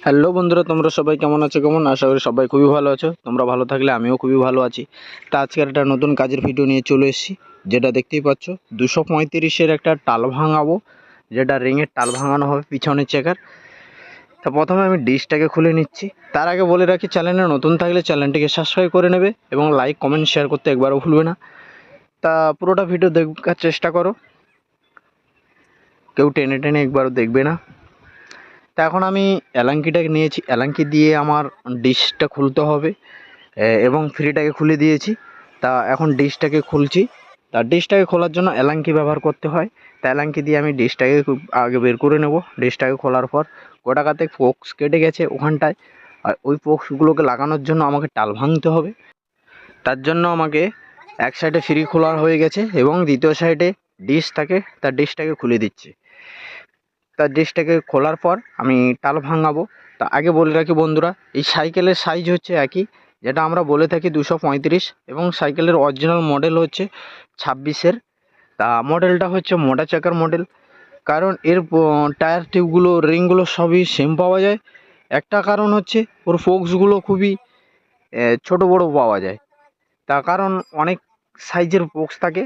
Hello বন্ধুরা, তোমরা সবাই কেমন আছো? কেমন আশা করি সবাই খুবই ভালো আছো। তোমরা ভালো থাকলে আমিও খুবই ভালো আছি। তা আজকের একটা নতুন কাজের ভিডিও নিয়ে চলে এসেছি। যেটা দেখতেই পাচ্ছ 235-এর একটা টাল ভাঙাবো, যেটা রিংয়ের টাল ভাঙানো হবে পিছনের চেকার। তা প্রথমে আমি ডিশটাকে খুলে নিচ্ছি। তার আগে বলে রাখি, চ্যানেলে নতুন থাকলে চ্যানেলটিকে সাবস্ক্রাইব করে নেবে এবং লাইক কমেন্ট শেয়ার করতে একবারও ভুলবে না। তা পুরোটা ভিডিও দেখার চেষ্টা করো, কেউ টেনে টেনে একবারও দেখবে না। তা এখন আমি এলাঙ্কিটাকে নিয়েছি, এলাঙ্কি দিয়ে আমার ডিশটা খুলতে হবে এবং ফ্রিটাকে খুলে দিয়েছি। তা এখন ডিশটাকে খুলছি। তা ডিশটাকে খোলার জন্য এলাঙ্কি ব্যবহার করতে হয়। তা এলাঙ্কি দিয়ে আমি ডিশটাকে আগে বের করে নেব। ডিশটাকে খোলার পর গোটাকাতে ফোক্স কেটে গেছে ওখানটায়, আর ওই ফোক্সগুলোকে লাগানোর জন্য আমাকে টাল ভাঙতে হবে। তার জন্য আমাকে এক সাইডে ফ্রি খোলা হয়ে গেছে এবং দ্বিতীয় সাইডে ডিশ থাকে, তার ডিশটাকে খুলে দিচ্ছি। তার ডিশটাকে খোলার পর আমি টাল ভাঙাবো। তা আগে বলে রাখি বন্ধুরা, এই সাইকেলের সাইজ হচ্ছে একই, যেটা আমরা বলে থাকি 235, এবং সাইকেলের অরিজিনাল মডেল হচ্ছে 26-এর। তা মডেলটা হচ্ছে মোটা চাকার মডেল, কারণ এর টায়ার টিউবগুলো রিংগুলো সবই সেম পাওয়া যায়। একটা কারণ হচ্ছে ওর ফোক্সগুলো খুবই ছোট বড় পাওয়া যায়। তা কারণ অনেক সাইজের পোক্স থাকে,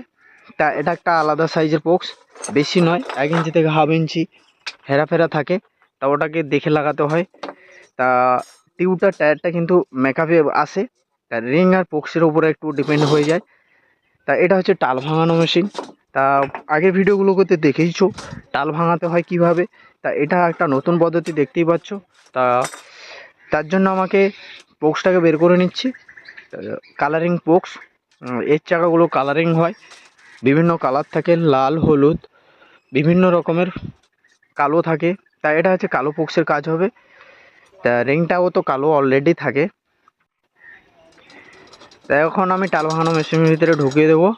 তা এটা একটা আলাদা সাইজের পোক্স, বেশি নয়, 1 ইঞ্চি থেকে হাফ ইঞ্চি হেরাফেরা থাকে। তা ওটাকে দেখে লাগাতে হয়। তা টিউবটার টায়ারটা কিন্তু মেকআপে আসে, তা রিং আর পোক্সের উপরে একটু ডিপেন্ড হয়ে যায়। তা এটা হচ্ছে টাল ভাঙানো মেশিন। তা আগের ভিডিওগুলোতে দেখেইছো টাল ভাঙাতে হয় কিভাবে। তা এটা একটা নতুন পদ্ধতি দেখতেই পাচ্ছ। তা তার জন্য আমাকে পোক্সটাকে বের করে নিচ্ছি। কালারিং পোক্স, এর চাকাগুলো কালারিং হয়, বিভিন্ন কালার থাকে, লাল হলুদ বিভিন্ন রকমের, কালো থাকে। তা এটা হচ্ছে কালো পোক্সের কাজ হবে। তা রিংটাও তো কালো অলরেডি থাকে। তা এখন আমি টাল ভাঙানো মেশিনের ভিতরে ঢুকিয়ে দেবো,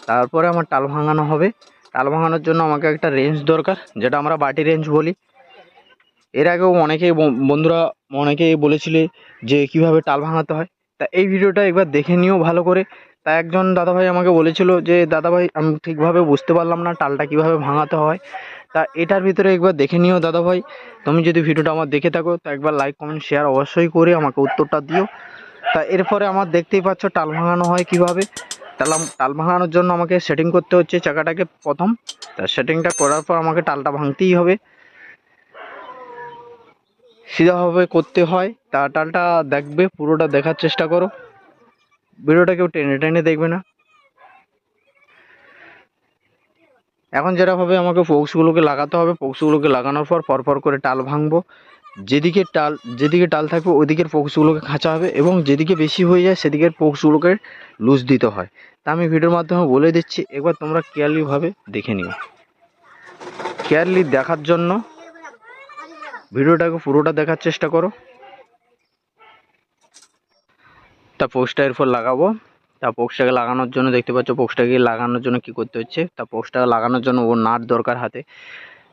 তারপরে আমার টাল ভাঙানো হবে। টাল ভাঙানোর জন্য আমাকে একটা রেঞ্জ দরকার, যেটা আমরা বাটি রেঞ্জ বলি। এর আগেও অনেকেই বন্ধুরা অনেকেই বলেছিলে যে কিভাবে টাল ভাঙাতে হয়। তা এই ভিডিওটা একবার দেখে নিও ভালো করে। তা একজন দাদাভাই আমাকে বলেছিল যে দাদাভাই আমি ঠিকভাবে বুঝতে পারলাম না টালটা কিভাবে ভাঙাতে হয়। তা এটার ভিতরে একবার দেখে নিও দাদাভাই। তুমি যদি ভিডিওটা আমার দেখে থাকো তা একবার লাইক কমেন্ট শেয়ার অবশ্যই করে আমাকে উত্তরটা দিও। তা এরপরে আমার দেখতেই পাচ্ছ টাল ভাঙানো হয় কিভাবে। টাল ভাঙানোর জন্য আমাকে সেটিং করতে হচ্ছে চাকাটাকে প্রথম। তা সেটিংটা করার পর আমাকে টালটা ভাঙতেই হবে, সিধাভাবে করতে হয়। তা টালটা দেখবে, পুরোটা দেখার চেষ্টা করো, ভিডিওটা কেউ টেনে টেনে দেখবে না। এখন যেটাভাবে আমাকে ফোক্সগুলোকে লাগাতে হবে, ফোক্সগুলোকে লাগানোর পর পরপর করে টাল ভাঙবো। যেদিকে টাল থাকবে ওইদিকের ফোক্সগুলোকে খাঁচা হবে, এবং যেদিকে বেশি হয়ে যায় সেদিকের ফোক্সগুলোকে লুজ দিতে হয়। তা আমি ভিডিওর মাধ্যমে বলে দিচ্ছি, একবার তোমরা কেয়ারলিভাবে দেখে নিও। কেয়ারলি দেখার জন্য ভিডিওটাকে পুরোটা দেখার চেষ্টা করো। তা পোক্সটা এরপর লাগাবো। তা পোক্সটাকে লাগানোর জন্য দেখতে পাচ্ছ, পোক্সটাকে লাগানোর জন্য কি করতে হচ্ছে। তা পোক্সটাকে লাগানোর জন্য ও নাট দরকার হাতে।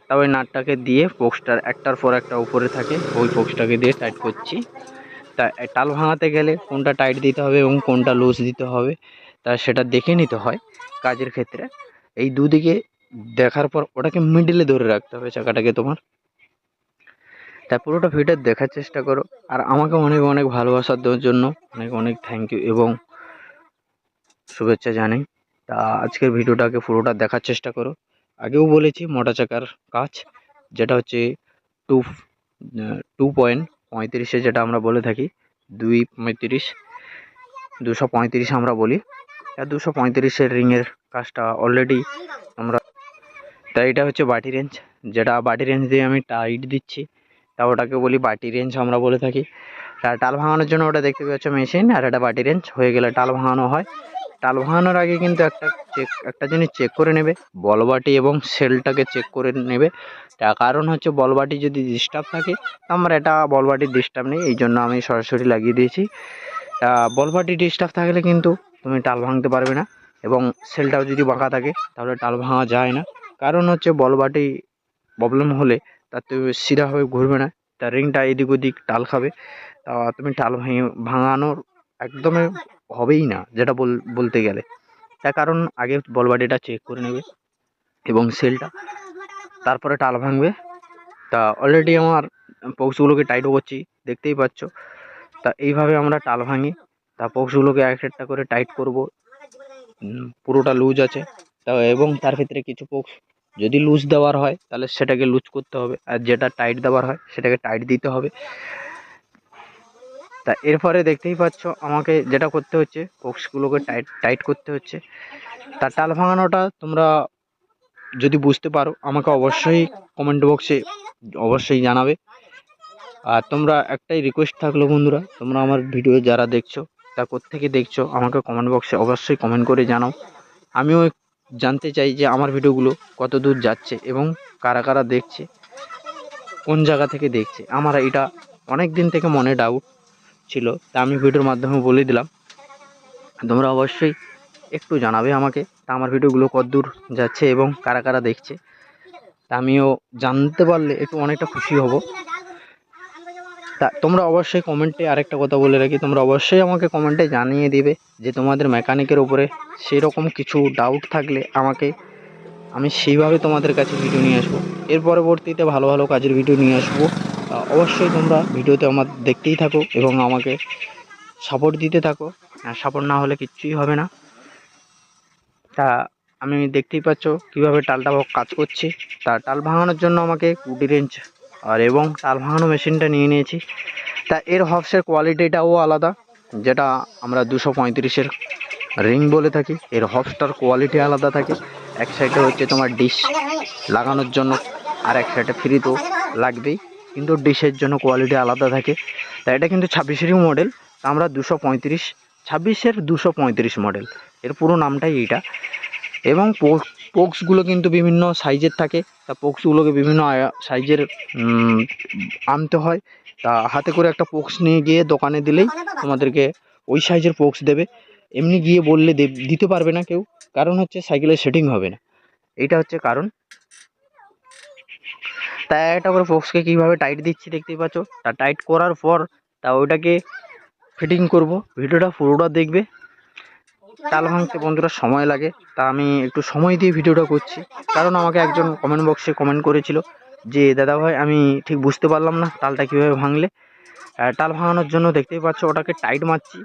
তা ওই নাটটাকে দিয়ে পোক্সটার একটার পর একটা উপরে থাকে, ওই পোক্সটাকে দিয়ে টাইট করছি। তা টাল ভাঙাতে গেলে কোনটা টাইট দিতে হবে এবং কোনটা লুজ দিতে হবে তা সেটা দেখে নিতে হয় কাজের ক্ষেত্রে। এই দুদিকে দেখার পর ওটাকে মিডিলে ধরে রাখতে হবে চাকাটাকে তোমার। তা পুরোটা ভিডিও দেখার চেষ্টা করো, আর আমাকে অনেক অনেক ভালোবাসার দেওয়ার জন্য অনেক অনেক থ্যাংক ইউ এবং শুভেচ্ছা জানাই। তা আজকের ভিডিওটাকে পুরোটা দেখার চেষ্টা করো। আগেও বলেছি মোটা চাকার কাজ, যেটা হচ্ছে টু 2.35, যেটা আমরা বলে থাকি 235, 235 আমরা বলি। 235-এর রিংয়ের কাজটা অলরেডি আমরা। তাই এটা হচ্ছে বাটি রেঞ্জ, যেটা বাটি রেঞ্জ দিয়ে আমি টাইট দিচ্ছি। তা ওটাকে বলি বাটি রেঞ্জ আমরা বলে থাকি। টাল ভাঙানোর জন্য ওটা দেখতে পাচ্ছ মেশিন, আর এটা বাটি রেঞ্জ হয়ে গেলে টাল ভাঙানো হয়। টাল ভাঙানোর আগে কিন্তু একটা জিনিস চেক করে নেবে, বল বাটি এবং সেলটাকে চেক করে নেবে। তার কারণ হচ্ছে বল বাটি যদি ডিস্টার্ব থাকে, আমার এটা বল বাটির ডিস্টার্ব নেই, এই জন্য আমি সরাসরি লাগিয়ে দিয়েছি। বল বাটি ডিস্টার্ব থাকলে কিন্তু তুমি টাল ভাঙতে পারবে না, এবং সেলটাও যদি বাঁকা থাকে তাহলে টাল ভাঙা যায় না। কারণ হচ্ছে বল বাটি প্রবলেম হলে তাতে সিধাভাবে ঘুরবে না, তার রিংটা এদিক ওদিক টাল খাবে। তা তুমি টাল ভাঙানোর একদমই হবেই না, যেটা বলতে গেলে। তার কারণ আগে বল বাটিটা চেক করে নেবে এবং সেলটা, তারপরে টাল ভাঙবে। তা অলরেডি আমার পক্সগুলোকে টাইটও করছি, দেখতেই পাচ্ছ। তা এইভাবে আমরা টাল ভাঙি। তা পক্সগুলোকে এক একটা করে টাইট করব। পুরোটা লুজ আছে তা, এবং তার ভিতরে কিছু পক্স যদি লুজ দেওয়ার হয় তাহলে সেটাকে লুজ করতে হবে, আর যেটা টাইট দেওয়ার হয় সেটাকে টাইট দিতে হবে। তা এরপরে দেখতেই পাচ্ছ আমাকে যেটা করতে হচ্ছে, পক্সগুলোকে টাইট টাইট করতে হচ্ছে। তা টাল ভাঙানোটা তোমরা যদি বুঝতে পারো আমাকে অবশ্যই কমেন্ট বক্সে অবশ্যই জানাবে। আর তোমরা একটাই রিকোয়েস্ট থাকলো বন্ধুরা, তোমরা আমার ভিডিও যারা দেখছো তা কোত্থেকে দেখছো আমাকে কমেন্ট বক্সে অবশ্যই কমেন্ট করে জানাও। আমিও জানতে চাই যে আমার ভিডিওগুলো কত দূর যাচ্ছে এবং কারা কারা দেখছে, কোন জায়গা থেকে দেখছে। আমার এটা অনেক দিন থেকে মনে ডাউট ছিল, তা আমি ভিডিওর মাধ্যমে বলে দিলাম। তোমরা অবশ্যই একটু জানাবে আমাকে তা আমার ভিডিওগুলো কত দূর যাচ্ছে এবং কারা কারা দেখছে। তা আমিও জানতে পারলে একটু অনেকটা খুশি হব। তা তোমরা অবশ্যই কমেন্টে আরেকটা কথা বলে রাখি, তোমরা অবশ্যই আমাকে কমেন্টে জানিয়ে দিবে যে তোমাদের মেকানিকের উপরে সেই রকম কিছু ডাউট থাকলে আমাকে, আমি সেইভাবে তোমাদের কাছে ভিডিও নিয়ে আসবো। এর পরবর্তীতে ভালো ভালো কাজের ভিডিও নিয়ে আসবো। অবশ্যই তোমরা ভিডিওতে আমার দেখতেই থাকো এবং আমাকে সাপোর্ট দিতে থাকো। আর সাপোর্ট না হলে কিচ্ছুই হবে না। তা আমি দেখতেই পাচ্ছ কীভাবে টালটা কাজ করছি। তা টাল ভাঙানোর জন্য আমাকে কুটি রেঞ্চ আর এবং টাল ভাঙানো মেশিনটা নিয়ে নিয়েছি। তা এর হবসের কোয়ালিটিটাও আলাদা, যেটা আমরা 235-এর রিং বলে থাকি। এর হবসটার কোয়ালিটি আলাদা থাকে। এক সাইডে হচ্ছে তোমার ডিশ লাগানোর জন্য, আর এক সাইডে ফ্রি তো লাগবেই, কিন্তু ডিশের জন্য কোয়ালিটি আলাদা থাকে। তা এটা কিন্তু 26-এরই মডেল। তা আমরা 26-এর 235 মডেল, এর পুরো নামটাই এইটা। এবং পোক্সগুলো কিন্তু বিভিন্ন সাইজের থাকে। তা পোক্সগুলোকে বিভিন্ন সাইজের আনতে হয়। তা হাতে করে একটা পোক্স নিয়ে গিয়ে দোকানে দিলেই তোমাদেরকে ওই সাইজের পোক্স দেবে। এমনি গিয়ে বললে দিতে পারবে না কেউ, কারণ হচ্ছে সাইকেলের সেটিং হবে না, এইটা হচ্ছে কারণ। তা একটা করে পোক্সকে কীভাবে টাইট দিচ্ছি দেখতেই পাচ্ছ। তা টাইট করার পর তা ওইটাকে ফিটিং করব। ভিডিওটা পুরোটা দেখবে। টাল ভাঙতে বন্ধুরা সময় লাগে, তা আমি একটু সময় দিয়ে ভিডিওটা করছি, কারণ আমাকে একজন কমেন্ট বক্সে কমেন্ট করেছিল যে দাদা ভাই আমি ঠিক বুঝতে পারলাম না টালটা কীভাবে ভাঙলে। টাল ভাঙানোর জন্য দেখতেই পাচ্ছ ওটাকে টাইট মারছি।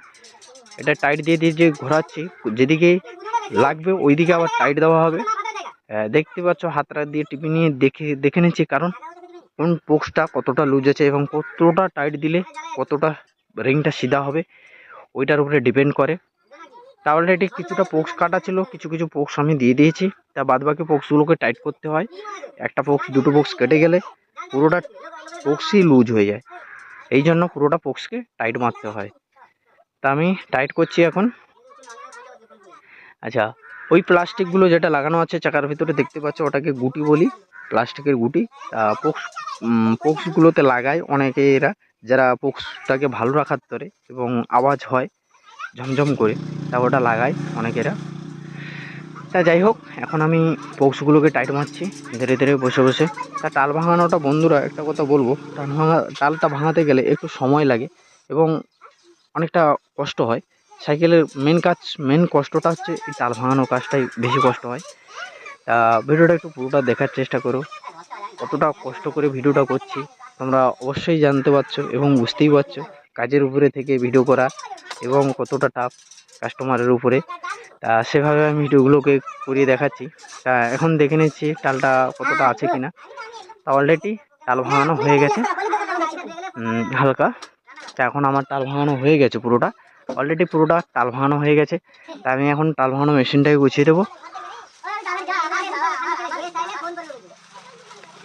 এটা টাইট দিয়ে দিয়ে যে ঘোরাচ্ছি, যেদিকে লাগবে ওই দিকে আবার টাইট দেওয়া হবে। দেখতে পাচ্ছ হাতটা দিয়ে টিপে নিয়ে দেখে নিচ্ছি, কারণ কোন পোক্সটা কতটা লুজ আছে এবং কতটা টাইট দিলে কতটা রিংটা সিধা হবে ওইটার উপরে ডিপেন্ড করে। তা অলরেডি কিছুটা পোক্স কাটা ছিল, কিছু কিছু পোক্স আমি দিয়ে দিয়েছি। তা বাদবাকি পোক্সগুলোকে টাইট করতে হয়। একটা পোক্স দুটো পোক্স কেটে গেলে পুরোটা পোক্সই লুজ হয়ে যায়, এই জন্য পুরোটা পোক্সকে টাইট মারতে হয়। তা আমি টাইট করছি এখন। আচ্ছা, ওই প্লাস্টিকগুলো যেটা লাগানো আছে চাকার ভিতরে দেখতে পাচ্ছ ওটাকে গুটি বলি, প্লাস্টিকের গুটি। পোক্সগুলোতে লাগায় অনেকে, এরা যারা পোক্সটাকে ভালো রাখার ধরে এবং আওয়াজ হয় ঝমঝম করে, তা ওটা লাগায় অনেকেরা। তা যাই হোক, এখন আমি পোক্সগুলোকে টাইট মারছি ধীরে ধীরে বসে বসে। তা টাল ভাঙানোটা বন্ধুরা একটা কথা বলবো, টালটা ভাঙাতে গেলে একটু সময় লাগে এবং অনেকটা কষ্ট হয়। সাইকেলের মেন কষ্টটা হচ্ছে এই টাল ভাঙানোর কাজটাই বেশি কষ্ট হয়। তা ভিডিওটা একটু পুরোটা দেখার চেষ্টা করো, কতটা কষ্ট করে ভিডিওটা করছি তোমরা অবশ্যই জানতে পারছো এবং বুঝতেই পারছো। কাজের উপরে থেকে ভিডিও করা এবং কতটা টাফ কাস্টমারের উপরে। তা সেভাবে আমি ভিডিওগুলোকে করিয়ে দেখাচ্ছি। তা এখন দেখে নিচ্ছি টালটা কতটা আছে কিনা। তা অলরেডি টাল ভাঙানো হয়ে গেছে হালকা। তা এখন আমার টাল ভাঙানো হয়ে গেছে পুরোটা, অলরেডি পুরোটা টাল ভাঙানো হয়ে গেছে। তা আমি এখন টাল ভাঙানো মেশিনটাকে গুছিয়ে দেবো।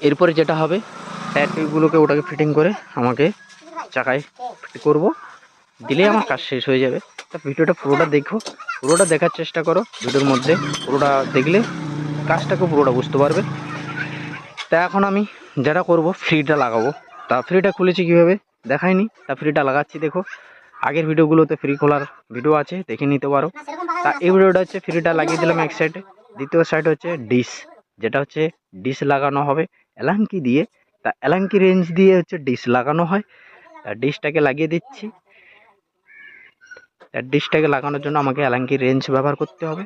এরপরে যেটা হবে, টায়ার টিউবগুলোকে ওটাকে ফিটিং করে আমাকে চাকায় ফিট করবো, দিলেই আমার কাজ শেষ হয়ে যাবে। তা ভিডিওটা পুরোটা দেখো, পুরোটা দেখার চেষ্টা করো। ভিডিওর মধ্যে পুরোটা দেখলে কাজটাকে পুরোটা বুঝতে পারবে। তা এখন আমি যেটা করব, ফ্রিটা লাগাবো। তা ফ্রিটা খুলেছি কীভাবে দেখায়নি, তা ফ্রিটা লাগাচ্ছি দেখো। আগের ভিডিওগুলোতে ফ্রি খোলার ভিডিও আছে, দেখে নিতে পারো। তা এই ভিডিওটা হচ্ছে ফ্রিটা লাগিয়ে দিলাম এক সাইডে, দ্বিতীয় সাইড হচ্ছে ডিশ, যেটা হচ্ছে ডিশ লাগানো হবে এলাঙ্কি দিয়ে। তা এলাঙ্কি রেঞ্জ দিয়ে হচ্ছে ডিশ লাগানো হয়। তা ডিশটাকে লাগিয়ে দিচ্ছি। তা ডিশটাকে লাগানোর জন্য আমাকে এলাঙ্কি রেঞ্জ ব্যবহার করতে হবে।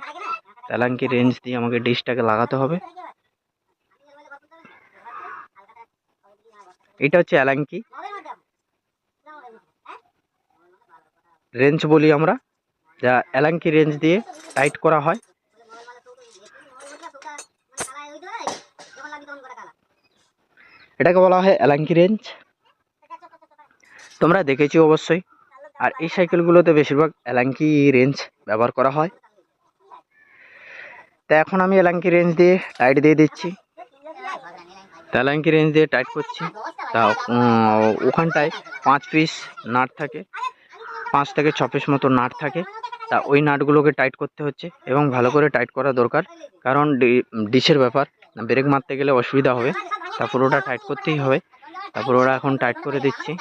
এলাঙ্কি রেঞ্জ দিয়ে আমাকে ডিশটাকে লাগাতে হবে। এটা হচ্ছে অ্যালাঙ্কি রেঞ্জ বলি আমরা, যা অ্যালাঙ্কি রেঞ্জ দিয়ে টাইট করা হয়। এটাকে বলা হয় অ্যালাঙ্কি রেঞ্জ, তোমরা দেখেছো অবশ্যই। আর এই সাইকেলগুলোতে বেশিরভাগ অ্যালাঙ্কি রেঞ্জ ব্যবহার করা হয়। তা এখন আমি অ্যালাঙ্কি রেঞ্জ দিয়ে টাইট দিয়ে দিচ্ছি, অ্যালাঙ্কি রেঞ্জ দিয়ে টাইট করছি। তা ওখানটায় 5 পিস নাট থাকে, 5 থেকে 6 পিস মতো নাট থাকে। তা ওই নাটগুলোকে টাইট করতে হচ্ছে এবং ভালো করে টাইট করা দরকার, কারণ ডিশের ব্যাপার, ব্রেক মারতে গেলে অসুবিধা হবে। তারপর ওটা টাইট করতেই হবে। তারপর ওরা এখন টাইট করে দিচ্ছি।